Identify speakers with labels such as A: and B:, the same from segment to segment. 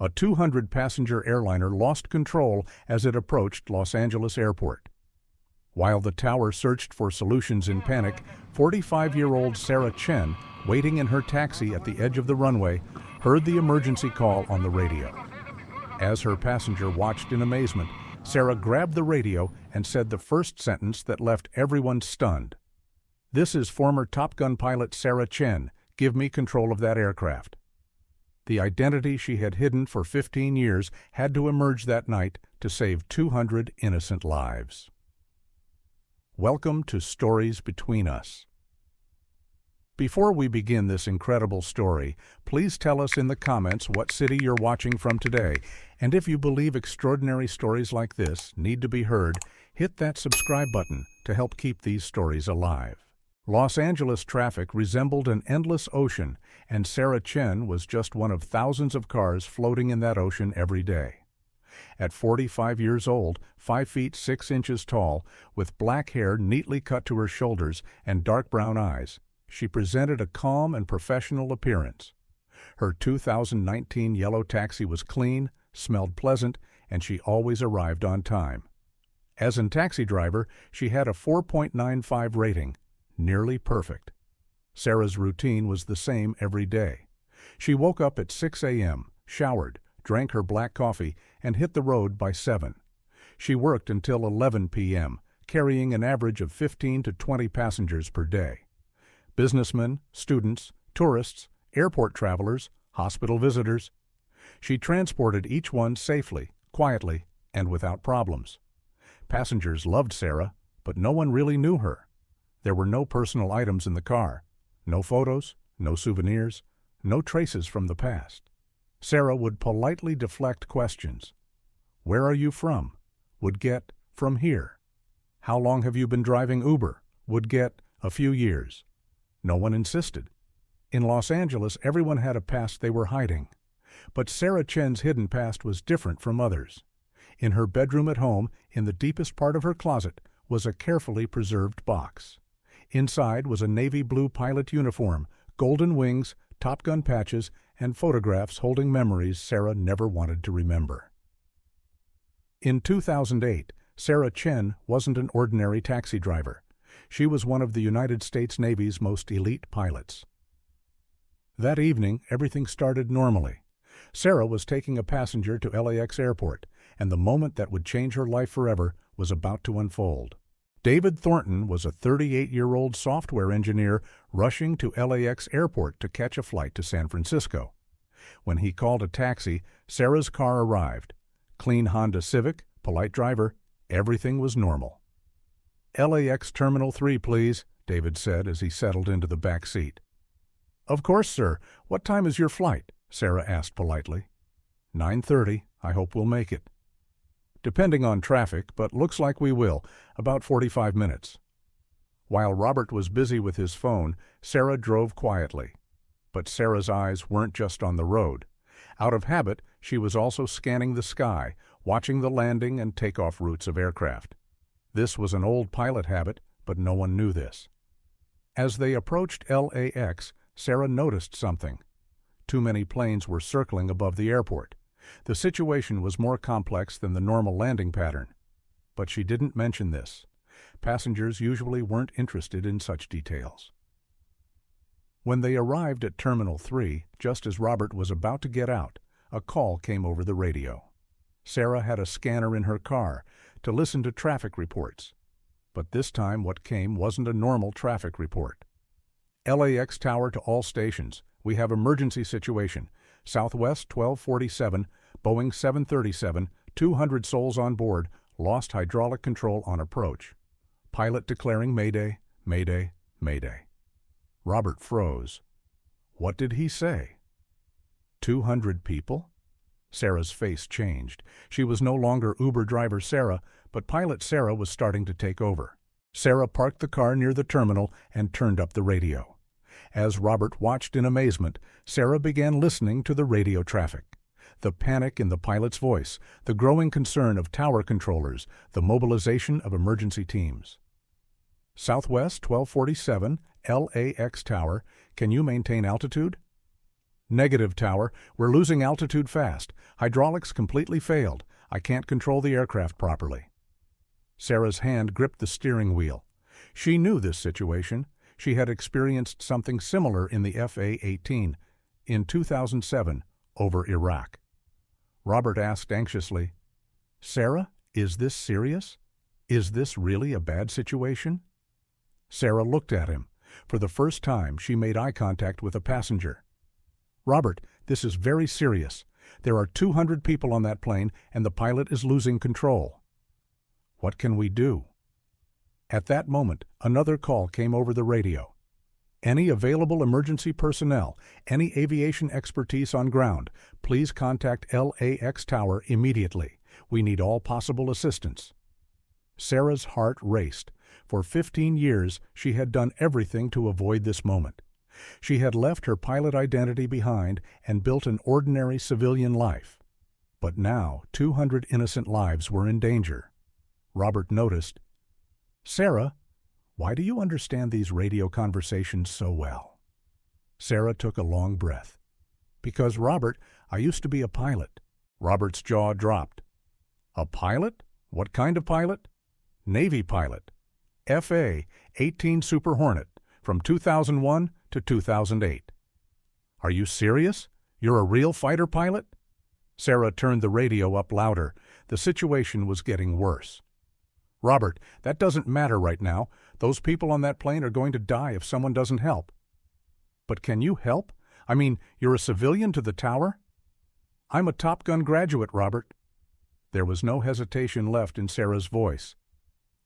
A: A 200-passenger airliner lost control as it approached Los Angeles Airport. While the tower searched for solutions in panic, 45-year-old Sarah Chen, waiting in her taxi at the edge of the runway, heard the emergency call on the radio. As her passenger watched in amazement, Sarah grabbed the radio and said the first sentence that left everyone stunned. "This is former Top Gun pilot Sarah Chen. Give me control of that aircraft." The identity she had hidden for 15 years had to emerge that night to save 200 innocent lives. Welcome to Stories Between Us. Before we begin this incredible story, please tell us in the comments what city you're watching from today, and if you believe extraordinary stories like this need to be heard, hit that subscribe button to help keep these stories alive. Los Angeles traffic resembled an endless ocean, and Sarah Chen was just one of thousands of cars floating in that ocean every day. At 45 years old, 5 feet 6 inches tall, with black hair neatly cut to her shoulders and dark brown eyes, she presented a calm and professional appearance. Her 2019 yellow taxi was clean, smelled pleasant, and she always arrived on time. As a taxi driver, she had a 4.95 rating, nearly perfect. Sarah's routine was the same every day. She woke up at 6 a.m., showered, drank her black coffee, and hit the road by 7. She worked until 11 p.m., carrying an average of 15 to 20 passengers per day. Businessmen, students, tourists, airport travelers, hospital visitors. She transported each one safely, quietly, and without problems. Passengers loved Sarah, but no one really knew her. There were no personal items in the car, no photos, no souvenirs, no traces from the past. Sarah would politely deflect questions. "Where are you from?" Would get, "From here." "How long have you been driving Uber?" Would get, "A few years." No one insisted. In Los Angeles, everyone had a past they were hiding. But Sarah Chen's hidden past was different from others. In her bedroom at home, in the deepest part of her closet, was a carefully preserved box. Inside was a navy blue pilot uniform, golden wings, Top Gun patches, and photographs holding memories Sarah never wanted to remember. In 2008, Sarah Chen wasn't an ordinary taxi driver. She was one of the United States Navy's most elite pilots. That evening, everything started normally. Sarah was taking a passenger to LAX Airport, and the moment that would change her life forever was about to unfold. David Thornton was a 38-year-old software engineer rushing to LAX Airport to catch a flight to San Francisco. When he called a taxi, Sarah's car arrived. Clean Honda Civic, polite driver, everything was normal. "LAX Terminal 3, please," David said as he settled into the back seat. "Of course, sir. What time is your flight?" Sarah asked politely. 9:30. I hope we'll make it." "Depending on traffic, but looks like we will. About 45 minutes." While Robert was busy with his phone, Sarah drove quietly. But Sarah's eyes weren't just on the road. Out of habit, she was also scanning the sky, watching the landing and takeoff routes of aircraft. This was an old pilot habit, but no one knew this. As they approached LAX, Sarah noticed something. Too many planes were circling above the airport. The situation was more complex than the normal landing pattern. But she didn't mention this. Passengers usually weren't interested in such details. When they arrived at Terminal 3, just as Robert was about to get out, a call came over the radio. Sarah had a scanner in her car to listen to traffic reports. But this time what came wasn't a normal traffic report. "LAX Tower to all stations. We have emergency situation. Southwest 1247, Boeing 737, 200 souls on board, lost hydraulic control on approach. Pilot declaring Mayday, Mayday, Mayday." Robert froze. What did he say? 200 people? Sarah's face changed. She was no longer Uber driver Sarah, but pilot Sarah was starting to take over. Sarah parked the car near the terminal and turned up the radio. As Robert watched in amazement, Sarah began listening to the radio traffic. The panic in the pilot's voice, the growing concern of tower controllers, the mobilization of emergency teams. "Southwest 1247, LAX Tower, can you maintain altitude?" Negative, Tower. We're losing altitude fast. Hydraulics completely failed. I can't control the aircraft properly. Sarah's hand gripped the steering wheel. She knew this situation. She had experienced something similar in the FA-18 in 2007 over Iraq. Robert asked anxiously, "Sarah, is this serious? Is this really a bad situation?" Sarah looked at him. For the first time, she made eye contact with a passenger. "Robert, this is very serious. There are 200 people on that plane, and the pilot is losing control. What can we do?" At that moment, another call came over the radio. "Any available emergency personnel, any aviation expertise on ground, please contact LAX Tower immediately. We need all possible assistance." Sarah's heart raced. For 15 years, she had done everything to avoid this moment. She had left her pilot identity behind and built an ordinary civilian life. But now, 200 innocent lives were in danger. Robert noticed, "Sarah, why do you understand these radio conversations so well?" Sarah took a long breath. "Because, Robert, I used to be a pilot." Robert's jaw dropped. "A pilot? What kind of pilot?" "Navy pilot. FA-18 Super Hornet, from 2001 to 2008. "Are you serious? You're a real fighter pilot?" Sarah turned the radio up louder. The situation was getting worse. "Robert, that doesn't matter right now. Those people on that plane are going to die if someone doesn't help." "But can you help? I mean, you're a civilian to the tower?" "I'm a Top Gun graduate, Robert." There was no hesitation left in Sarah's voice.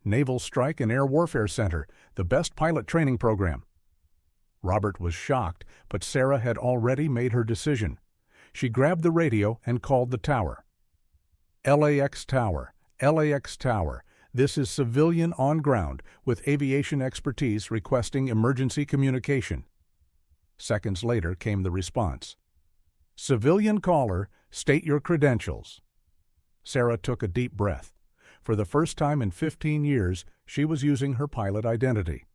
A: "Naval Strike and Air Warfare Center, the best pilot training program." Robert was shocked, but Sarah had already made her decision. She grabbed the radio and called the tower. "LAX Tower, LAX Tower. This is civilian on ground with aviation expertise requesting emergency communication." Seconds later came the response. "Civilian caller, state your credentials." Sarah took a deep breath. For the first time in 15 years, she was using her pilot identity.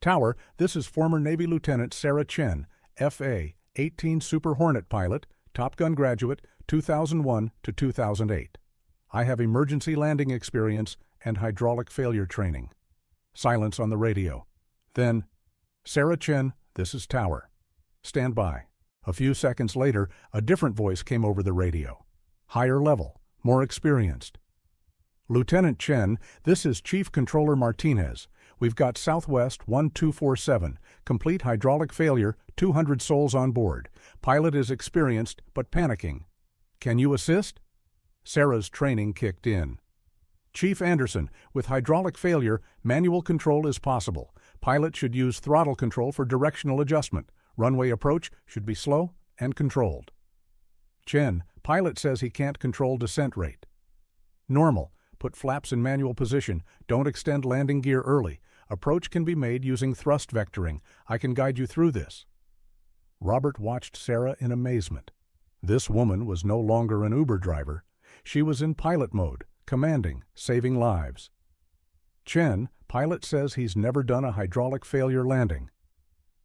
A: "Tower, this is former Navy Lieutenant Sarah Chen, FA-18 Super Hornet pilot, Top Gun graduate, 2001 to 2008. I have emergency landing experience and hydraulic failure training." Silence on the radio. Then, "Sarah Chen, this is Tower. Stand by." A few seconds later, a different voice came over the radio. Higher level, more experienced. "Lieutenant Chen, this is Chief Controller Martinez. We've got Southwest 1247, complete hydraulic failure, 200 souls on board. Pilot is experienced but panicking. Can you assist?" Sarah's training kicked in. "Chief Anderson, with hydraulic failure, manual control is possible. Pilot should use throttle control for directional adjustment. Runway approach should be slow and controlled." "Chen, pilot says he can't control descent rate." "Normal. Put flaps in manual position. Don't extend landing gear early. Approach can be made using thrust vectoring. I can guide you through this." Robert watched Sarah in amazement. This woman was no longer an Uber driver. She was in pilot mode, commanding, saving lives. "Chen, pilot says he's never done a hydraulic failure landing."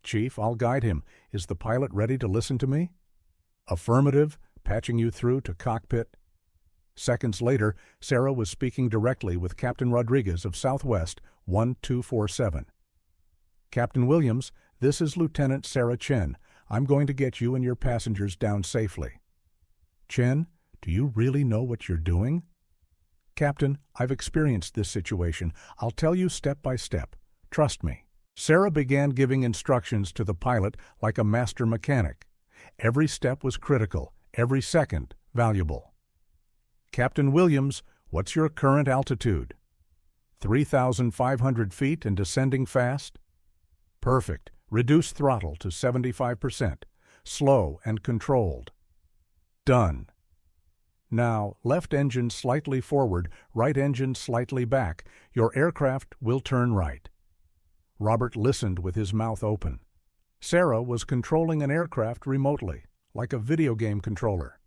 A: "Chief, I'll guide him. Is the pilot ready to listen to me?" "Affirmative, patching you through to cockpit." Seconds later, Sarah was speaking directly with Captain Rodriguez of Southwest 1247. "Captain Williams, this is Lieutenant Sarah Chen. I'm going to get you and your passengers down safely." "Chen, do you really know what you're doing?" "Captain, I've experienced this situation. I'll tell you step by step. Trust me." Sarah began giving instructions to the pilot like a master mechanic. Every step was critical, every second valuable. "Captain Williams, what's your current altitude?" 3,500 feet and descending fast." "Perfect. Reduce throttle to 75%. Slow and controlled." "Done." "Now, left engine slightly forward, right engine slightly back. Your aircraft will turn right." Robert listened with his mouth open. Sarah was controlling an aircraft remotely, like a video game controller.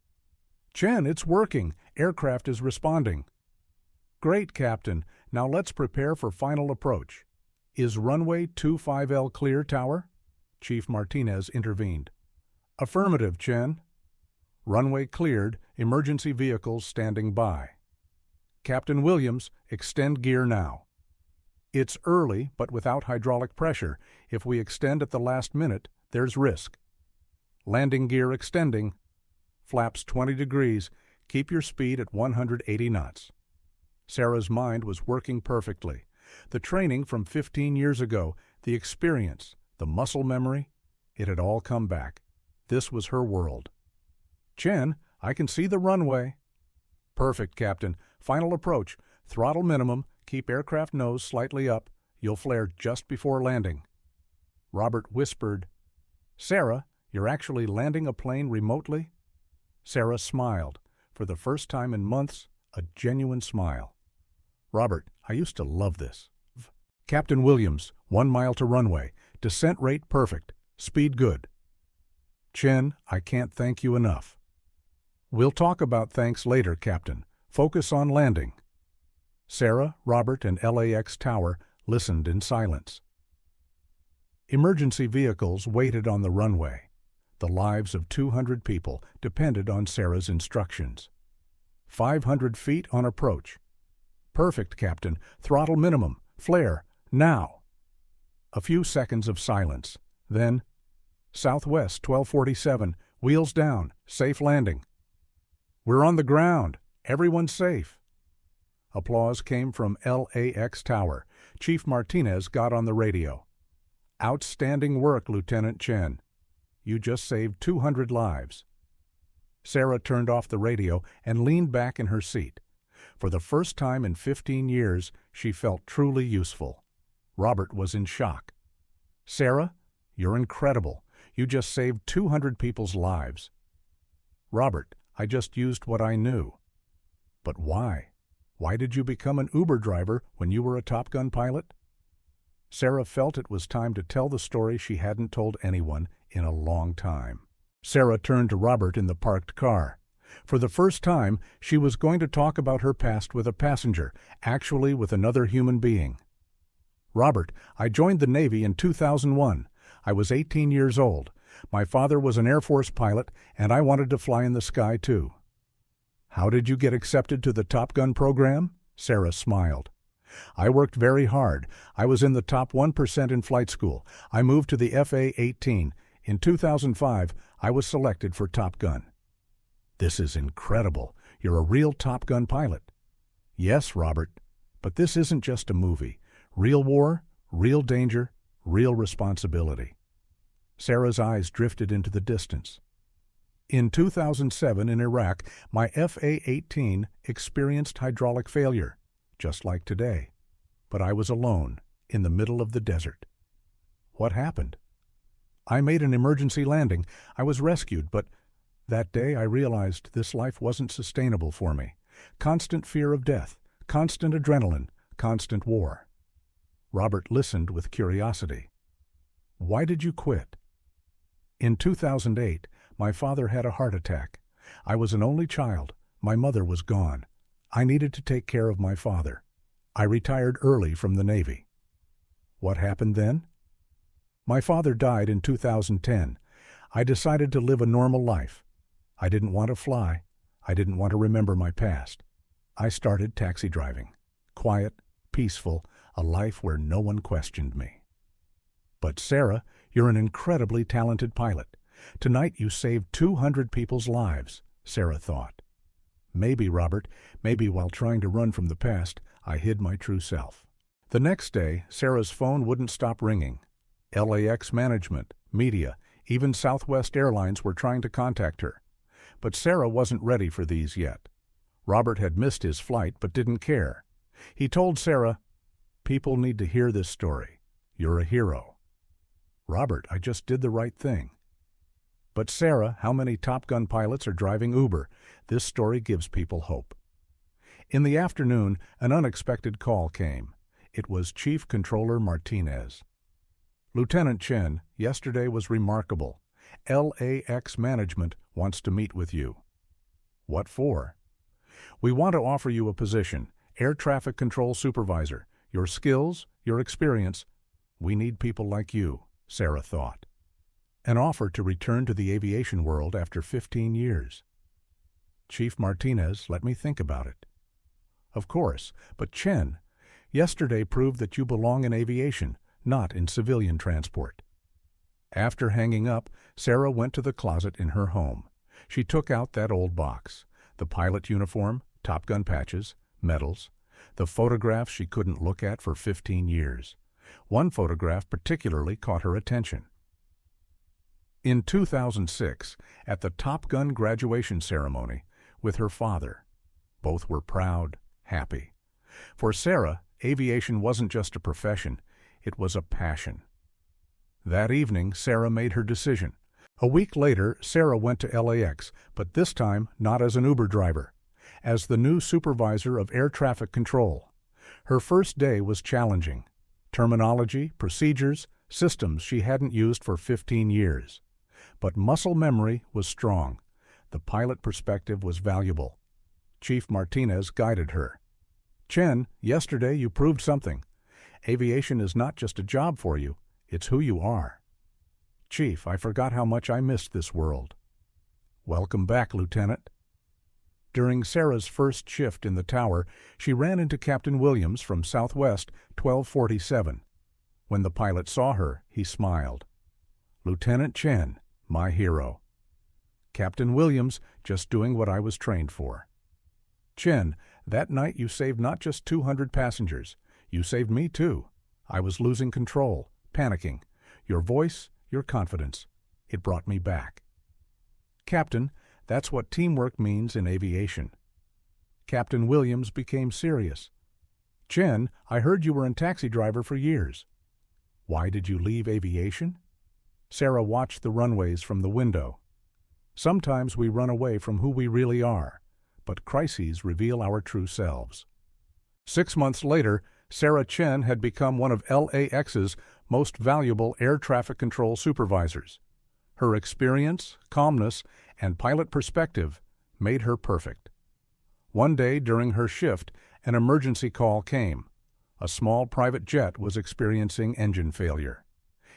A: "Chen, it's working. Aircraft is responding." "Great, Captain. Now let's prepare for final approach." "Is runway 25L clear, Tower?" Chief Martinez intervened. Affirmative, Chen. Runway cleared, emergency vehicles standing by. Captain Williams, extend gear now. It's early, but without hydraulic pressure. If we extend at the last minute, there's risk. Landing gear extending. Flaps 20 degrees. Keep your speed at 180 knots. Sarah's mind was working perfectly. The training from 15 years ago, the experience, the muscle memory, it had all come back. This was her world. Chen, I can see the runway. Perfect, Captain. Final approach. Throttle minimum. Keep aircraft nose slightly up. You'll flare just before landing. Robert whispered, Sarah, you're actually landing a plane remotely? Sarah smiled. For the first time in months, a genuine smile. Robert, I used to love this. Captain Williams, 1 mile to runway. Descent rate perfect. Speed good. Chen, I can't thank you enough. We'll talk about thanks later, Captain. Focus on landing. Sarah, Robert, and LAX Tower listened in silence. Emergency vehicles waited on the runway. The lives of 200 people depended on Sarah's instructions. 500 feet on approach. Perfect, Captain. Throttle minimum. Flare. Now. A few seconds of silence. Then, Southwest 1247. Wheels down. Safe landing. We're on the ground. Everyone's safe. Applause came from LAX Tower. Chief Martinez got on the radio. Outstanding work, Lieutenant Chen. You just saved 200 lives. Sarah turned off the radio and leaned back in her seat. For the first time in 15 years, she felt truly useful. Robert was in shock. Sarah, you're incredible. You just saved 200 people's lives. Robert, I just used what I knew. But why? Why did you become an Uber driver when you were a Top Gun pilot? Sarah felt it was time to tell the story she hadn't told anyone in a long time. Sarah turned to Robert in the parked car. For the first time, she was going to talk about her past with a passenger, actually with another human being. Robert, I joined the Navy in 2001. I was 18 years old. My father was an Air Force pilot, and I wanted to fly in the sky too. How did you get accepted to the Top Gun program? Sarah smiled. I worked very hard. I was in the top 1% in flight school. I moved to the FA-18. In 2005, I was selected for Top Gun. This is incredible. You're a real Top Gun pilot. Yes, Robert, but this isn't just a movie. Real war, real danger, real responsibility. Sarah's eyes drifted into the distance. In 2007 in Iraq, my FA-18 experienced hydraulic failure, just like today. But I was alone, in the middle of the desert. What happened? I made an emergency landing. I was rescued, but that day I realized this life wasn't sustainable for me. Constant fear of death, constant adrenaline, constant war. Robert listened with curiosity. Why did you quit? In 2008, my father had a heart attack. I was an only child. My mother was gone. I needed to take care of my father. I retired early from the Navy. What happened then? My father died in 2010. I decided to live a normal life. I didn't want to fly. I didn't want to remember my past. I started taxi driving. Quiet, peaceful, a life where no one questioned me. But Sarah, you're an incredibly talented pilot. Tonight you saved 200 people's lives, Sarah thought. Maybe, Robert, maybe while trying to run from the past, I hid my true self. The next day, Sarah's phone wouldn't stop ringing. LAX management, media, even Southwest Airlines were trying to contact her. But Sarah wasn't ready for these yet. Robert had missed his flight but didn't care. He told Sarah, "People need to hear this story. You're a hero." "Robert, I just did the right thing." "But Sarah, how many Top Gun pilots are driving Uber? This story gives people hope." In the afternoon, an unexpected call came. It was Chief Controller Martinez. "Lieutenant Chen, yesterday was remarkable. LAX management wants to meet with you." "What for?" "We want to offer you a position, air traffic control supervisor. Your skills, your experience. We need people like you," Sarah thought. An offer to return to the aviation world after 15 years. Chief Martinez, let me think about it. Of course, but Chen, yesterday proved that you belong in aviation, not in civilian transport. After hanging up, Sarah went to the closet in her home. She took out that old box, the pilot uniform, Top Gun patches, medals, the photographs she couldn't look at for 15 years. One photograph particularly caught her attention. In 2006, at the Top Gun graduation ceremony, with her father. Both were proud, happy. For Sarah, aviation wasn't just a profession, it was a passion. That evening, Sarah made her decision. A week later, Sarah went to LAX, but this time not as an Uber driver, as the new supervisor of air traffic control. Her first day was challenging. Terminology, procedures, systems she hadn't used for 15 years. But muscle memory was strong. The pilot perspective was valuable. Chief Martinez guided her. Chen, yesterday you proved something. Aviation is not just a job for you, it's who you are. Chief, I forgot how much I missed this world. Welcome back, Lieutenant. During Sarah's first shift in the tower, she ran into Captain Williams from Southwest 1247. When the pilot saw her, he smiled. Lieutenant Chen, my hero. Captain Williams, just doing what I was trained for. Chen, that night you saved not just 200 passengers. You saved me too. I was losing control, panicking. Your voice, your confidence. It brought me back. Captain, that's what teamwork means in aviation. Captain Williams became serious. Chen, I heard you were a taxi driver for years. Why did you leave aviation? Sarah watched the runways from the window. Sometimes we run away from who we really are, but crises reveal our true selves. 6 months later, Sarah Chen had become one of LAX's most valuable air traffic control supervisors. Her experience, calmness, and pilot perspective made her perfect. One day during her shift, an emergency call came. A small private jet was experiencing engine failure.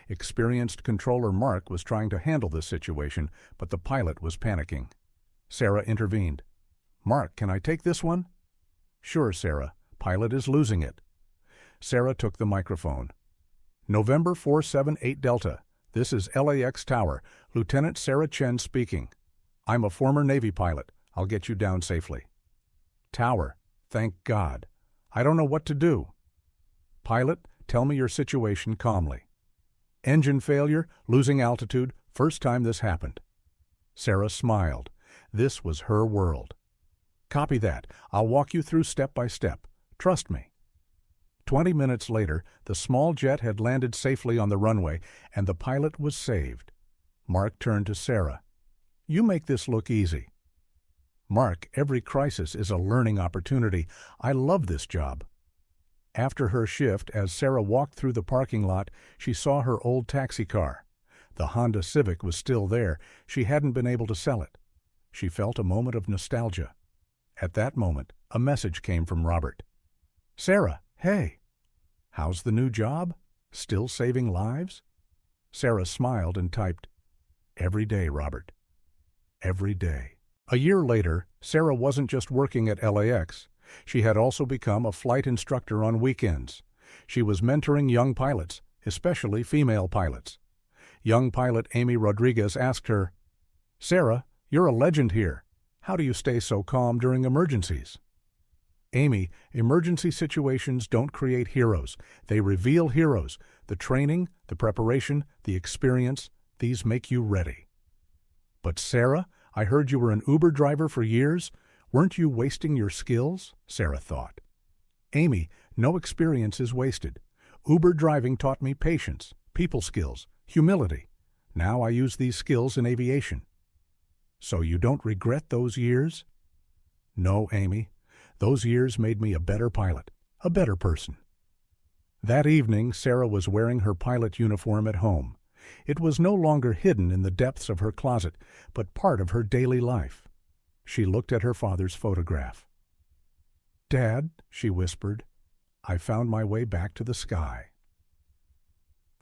A: Experienced controller Mark was trying to handle this situation, but the pilot was panicking. Sarah intervened. Mark, can I take this one? Sure, Sarah. Pilot is losing it. Sarah took the microphone. November 478 Delta. This is LAX Tower. Lieutenant Sarah Chen speaking. I'm a former Navy pilot. I'll get you down safely. Tower. Thank God. I don't know what to do. Pilot, tell me your situation calmly. Engine failure, losing altitude, first time this happened. Sarah smiled. This was her world. Copy that. I'll walk you through step by step. Trust me. 20 minutes later, the small jet had landed safely on the runway, and the pilot was saved. Mark turned to Sarah. You make this look easy. Mark, every crisis is a learning opportunity. I love this job. After her shift, as Sarah walked through the parking lot, she saw her old taxi car. The Honda Civic was still there. She hadn't been able to sell it. She felt a moment of nostalgia. At that moment, a message came from Robert. Sarah, hey. How's the new job? Still saving lives? Sarah smiled and typed, Every day, Robert. Every day. A year later, Sarah wasn't just working at LAX. She had also become a flight instructor on weekends. She was mentoring young pilots, especially female pilots. Young pilot Amy Rodriguez asked her, Sarah, you're a legend here. How do you stay so calm during emergencies? Amy, emergency situations don't create heroes. They reveal heroes. The training, the preparation, the experience, these make you ready. But Sarah, I heard you were an Uber driver for years. Weren't you wasting your skills? Sarah thought. Amy, no experience is wasted. Uber driving taught me patience, people skills, humility. Now I use these skills in aviation. So you don't regret those years? No, Amy. Those years made me a better pilot, a better person. That evening, Sarah was wearing her pilot uniform at home. It was no longer hidden in the depths of her closet, but part of her daily life. She looked at her father's photograph. Dad, she whispered, I found my way back to the sky.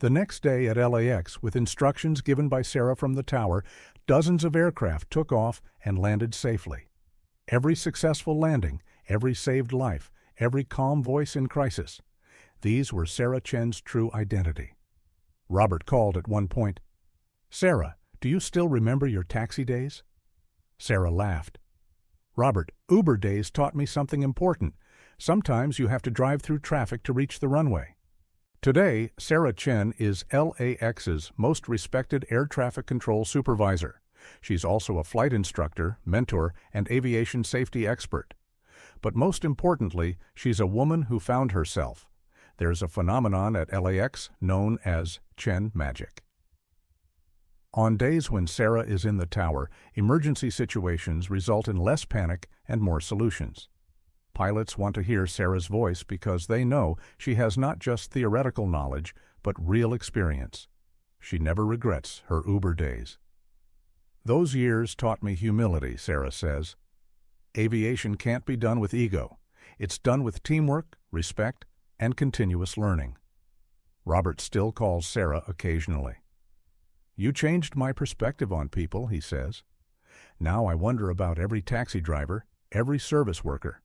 A: The next day at LAX, with instructions given by Sarah from the tower, dozens of aircraft took off and landed safely. Every successful landing, every saved life, every calm voice in crisis, these were Sarah Chen's true identity. Robert called at one point. "Sarah, do you still remember your taxi days?" Sarah laughed. "Robert, Uber days taught me something important. Sometimes you have to drive through traffic to reach the runway." Today, Sarah Chen is LAX's most respected air traffic control supervisor. She's also a flight instructor, mentor, and aviation safety expert. But most importantly, she's a woman who found herself. There's a phenomenon at LAX known as Chen Magic. On days when Sarah is in the tower, emergency situations result in less panic and more solutions. Pilots want to hear Sarah's voice because they know she has not just theoretical knowledge, but real experience. She never regrets her Uber days. "Those years taught me humility," Sarah says. "Aviation can't be done with ego. It's done with teamwork, respect, and continuous learning." Robert still calls Sarah occasionally. "You changed my perspective on people," he says. "Now I wonder about every taxi driver, every service worker.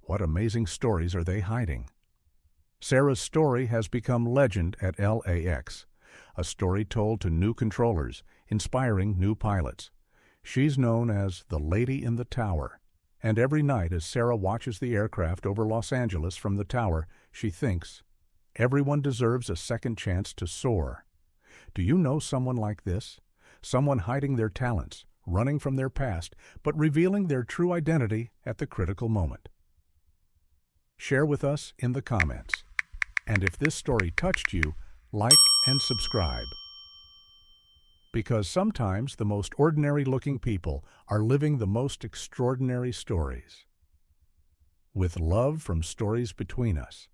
A: What amazing stories are they hiding?" Sarah's story has become legend at LAX, a story told to new controllers, inspiring new pilots. She's known as the Lady in the Tower, and every night as Sarah watches the aircraft over Los Angeles from the tower, she thinks, everyone deserves a second chance to soar. Do you know someone like this? Someone hiding their talents, running from their past, but revealing their true identity at the critical moment? Share with us in the comments. And if this story touched you, like and subscribe. Because sometimes the most ordinary-looking people are living the most extraordinary stories. With love from Stories Between Us.